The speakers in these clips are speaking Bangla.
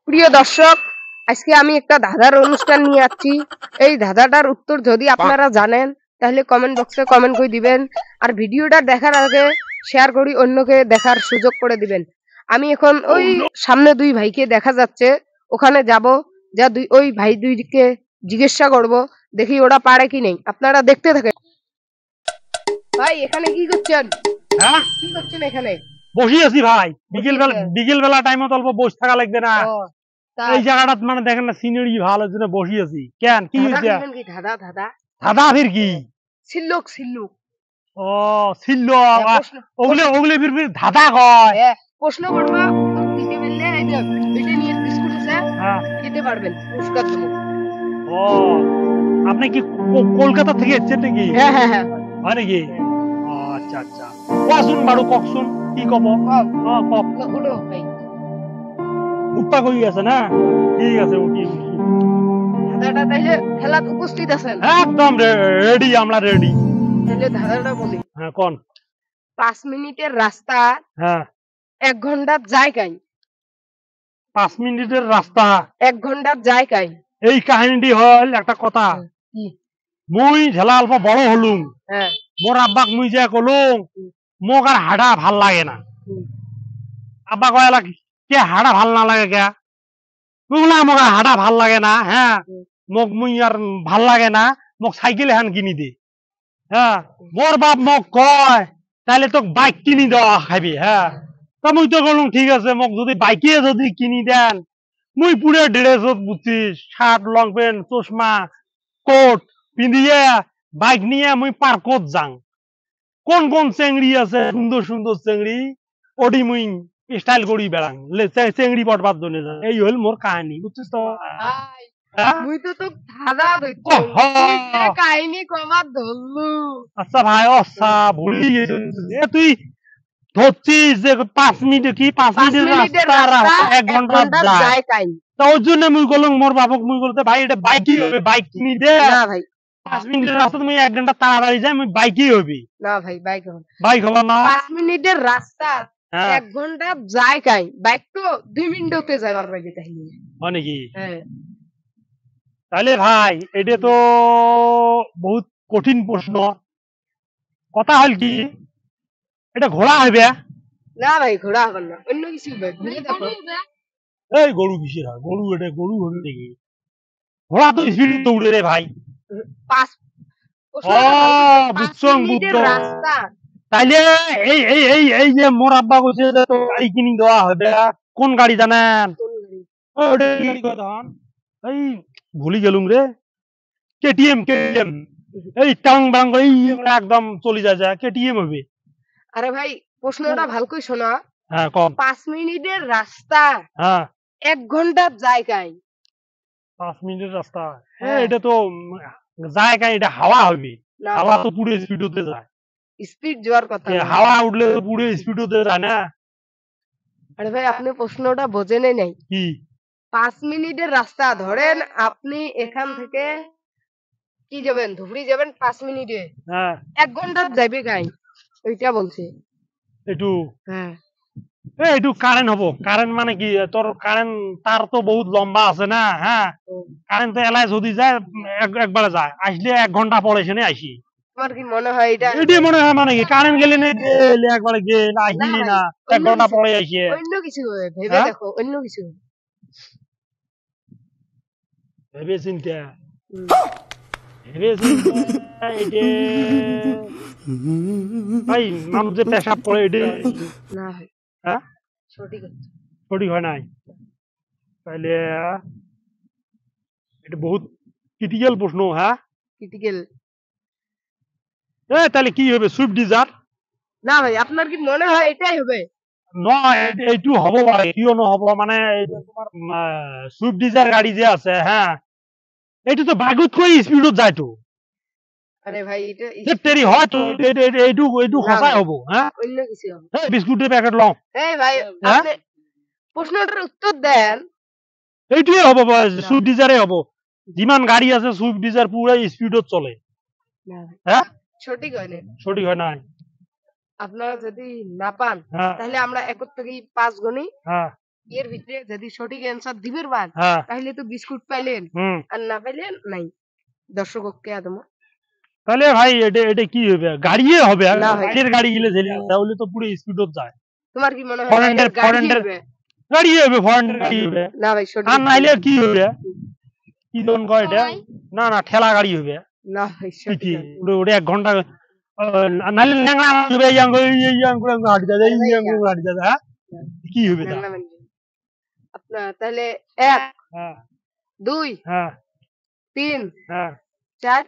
প্রিয় দর্শক, আজকে আমি একটা ধাঁধার অনুষ্ঠান নিয়ে আসছি। এই ধাঁধাটার উত্তর যদি আপনারা জানেন তাহলে কমেন্ট বক্সে কমেন্ট করে দিবেন, আর ভিডিওটা দেখার আগে শেয়ার করি অন্যকে দেখার সুযোগ করে দিবেন। আমি এখন ওই সামনে দুই ভাইকে দেখা যাচ্ছে, ওখানে যাব, যা ওই ভাই দুইকে জিজ্ঞাসা করব, দেখি ওরা পারে কি নেই। আপনারা দেখতে থাকেন। ভাই এখানে কি করছেন? হ্যাঁ, কি করছেন এখানে? বসি আছি ভাই। বিকেল বেলা টাইমে অল্প বসে থাকা লাগবে না? এই জায়গাটা মানে দেখেন না, সিনারি ভালো, জন্য বসি আছি। কেন, কি হয়েছে? ধাঁধা ধাঁধা দাদা ফির কি? সিল্লুক সিল্লুক। ও ছিল, ওগুলো ওগুলো ফির ধাঁধা কয়। প্রশ্ন করবো, দিতে পারলে এটা নিয়ে বিস্কুট আছে, খেতে পারবেন, পুরস্কার দেবো। ও, আপনি কি কলকাতা থেকে এসেছেন নাকি? হ্যাঁ হ্যাঁ হ্যাঁ। হয় নাকি? আচ্ছা আচ্ছা, কোয়াশুন বাড়ু ককশুন, কি কব? উঠো ভাই। উঠপা কই আছে না? ঠিক আছে, উঠি। ধাঁধাটা তাইলে খেলাত উপস্থিত আছেন? একদম রেডি, আমরা রেডি। তাহলে ধাঁধাটা বলি। হ্যাঁ, কোন? 5 মিনিটের রাস্তা, হ্যাঁ, 1 ঘন্টার জায়গায়। 5 মিনিটের রাস্তা 1 ঘন্টার জায়গায়। এই কাহিনীটি হল একটা কথা। মুই ঝেলা অল্প বড় হলুম, মোর আব্বাক মুই যে কলুম মোক আর হাঁটা ভাল লাগে না। আব্বা কয়লা কে হাঁটা ভাল না লাগে কে? না, মোক আর হাঁটা ভাল লাগে না। হ্যাঁ, মোক মুই আর ভাল লাগে না, মোক সাইকেল এখন কিনি দে। হ্যাঁ, মোর বাপ মোক কয় তাহলে তোক বাইক কিনি দেওয়া খাবি। হ্যাঁ, তা মুই তো কলুম ঠিক আছে, মোক যদি বাইকে যদি কিনি দেন, মুই পুরে ড্রেসত বুঝছিস, শার্ট লং প্যান্ট চশমা কোট পিন্দিয়ে বাইক নিয়ে মুই পার্কত যাং। কোন কোন চেংড়ি আছে সুন্দর সুন্দর চেংড়ি, ওডি মুই স্টাইল করি বেড়াং, চেংড়ি পটবার জন্য যাং। এই হল মোর কাহিনী, বুঝছিস তো? মুই তো তোক ধাঁধা ধরছি, কাহিনী কমার ধরলু। আচ্ছা ভাই, আচ্ছা ভুলি গেছি। তুই ধরছিস যে 5 মিনিট কি 5 মিনিটের রাস্তা 1 ঘন্টা যায়। তা ওর জন্য মুই বললাম মোর বাপক, মুই বলতে ভাই এটা বাইকই হবে, বাইক কিনি দে। না ভাই, 5 মিনিটের রাস্তা তুমি 1 ঘন্টা তাড়াতাড়ি যায়, মুই বাইকই হবি। না ভাই, বাইক হবে, বাইক হবে না। 5 মিনিটের রাস্তা 1 ঘন্টা জায়গায়, বাইক তো 2 মিনিটতে যাবার পারবে। তাহলে হয় নাকি? হ্যাঁ। তাহলে ভাই এটা তো বহুত কঠিন প্রশ্ন। কথা হল কি, এটা ঘোড়া হবে? না ভাই, ঘোড়া হবে না, অন্য কিছু হবে। ঘুরে দেখো। এই গরু কিসের হয়? গরু, এটা গরু হবে নাকি? ঘোড়া তো স্পিড দৌড়ে রে ভাই। 5 মিনিটের রাস্তা। তাইলে এই এই এই এই যে মোর আব্বা কইছে যে তো গাড়ি কিনি দেওয়া হবে, কোন গাড়ি জানেন? ওটা কি গাড়ি কয় তখন? এই ভুলি গেলুম রে। KTM, KTM. এই টাং বাং করে এই একদম চলে যায়, কেটিএম হবে। আরে ভাই, প্রশ্নটা ভালো করে শোনা। হ্যাঁ, কম। 5 মিনিটের রাস্তা, হ্যাঁ, 1 ঘন্টার জায়গায়। 5 মিনিটের রাস্তা, হ্যাঁ, এটা তো জায়গা, এটা হাওয়া হবে। হাওয়া তো পুরো স্পিড হতে যায়। স্পিড যাওয়ার কথা, হাওয়া উঠলে তো পুরো স্পিড হতে যায় না। আরে ভাই, আপনি প্রশ্নটা বোঝেনই নাই। কি? 5 মিনিটের রাস্তা ধরেন, আপনি এখান থেকে কি যাবেন, ধুবড়ি যাবেন 5 মিনিটে। হ্যাঁ, 1 ঘন্টার যাবে গাই, ওইটা বলছে। একটু হ্যাঁ, একটু কারেন্ট হবো। কারেন্ট মানে কি, তোর কারেন্ট তার তো বহুত লম্বা আছে না। হ্যাঁ, কারেন্ট তো এলাই যদি যায় একবারে যায়, আসলে 1 ঘন্টা পরে এসে আসি। তোমার কি মনে হয় এটা? এটাই মনে হয়, মানে কি কারেন্ট গেলে না, গেলে একবারে গেল আসলি না, 1 ঘন্টা পরে আসি। অন্য কিছু ভেবে দেখো, অন্য কিছু ভেবে চিন্তা, ভেবে চিন্তা। ভাই মানুষ যে পেশাব করে এটা না ভাই, হ্যাঁ সঠিক সঠিক হয় নাই। তাইলে এটা বহুত ক্রিটিক্যাল প্রশ্ন। হ্যাঁ, ক্রিটিক্যাল। তাহলে কি হবে? Swift Dzire? না ভাই, আপনার কি মনে হয় এটাই হবে? নয়, এইটু হব পারে, কিয় নহব, মানে তোমার সুইফট ডিজায়ার গাড়ি যে আছে, হ্যাঁ, এইটো তো বাগুত কই স্পিডত যায় তো। আরে ভাই, এটা তেরি হয় তো, এইটু এইটু সঁচাই হব। হ্যাঁ, অন্য কিছু হবে। বিস্কুটের প্যাকেট লও। এই ভাই, আপনি প্রশ্নটার উত্তর দেন। এইটুই হব, সুইফট ডিজায়ারে হব। যিমান গাড়ি আছে সুইফট ডিজায়ার পুরো স্পিডত চলে। হ্যাঁ, সঠিক হয় না। সঠিক হয় নাই। আপনারা যদি না পান তাহলে আমরা 1 থেকে 5 গণি। হ্যাঁ, এর ভিতরে যদি সঠিক অ্যান্সার দিবের বাদ হ্যাঁ তাহলে তো বিস্কুট পাইলেন, হুম আর না পাইলেন নাই। দর্শককে আদম তাহলে ভাই এটা এটা কি হবে গাড়িয়ে হবে না ভাই। বাইরের গাড়ি গেলে তাহলে তো পুরো স্পিডত যায় তোমার কি মনে হয় ফরেনের বাইরের গাড়ি ফরেনের হবে? গাড়ি হবে ফরেনের গাড়ি হবে না ভাই সঠিক আর উত্তর নাইলে না। কি হবে কি ধরুন কয় এটা না না ঠেলা গাড়ি হবে না ভাই কি সঠিক কি না। ওটা 1 ঘন্টা নাইলে ল্যাংড়া হবে ইয়াং করে হাঁটি যাবে আরে ভাই ইয়াং করে হাঁটি যাবে হ্যাঁ? কি হবে তা ল্যাংড়া মানুষ। আপনার তাহলে 1 হ্যাঁ 2 হ্যাঁ 3 হ্যাঁ 4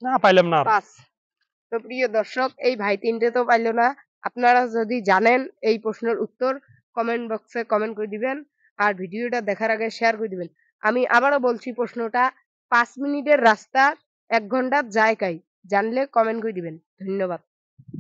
না পাইলাম না আর। 5। তো প্রিয় দর্শক এই ভাই তিনটে তো পাইলো না। আপনারা যদি জানেন এই প্রশ্নের উত্তর কমেন্ট বক্সে কমেন্ট করে দিবেন আর ভিডিওটা দেখার আগে শেয়ার করে দিবেন। আমি আবারও বলছি প্রশ্নটা 5 মিনিটের রাস্তা 1 ঘন্টার জায়গায় জানলে কমেন্ট করে দিবেন। ধন্যবাদ।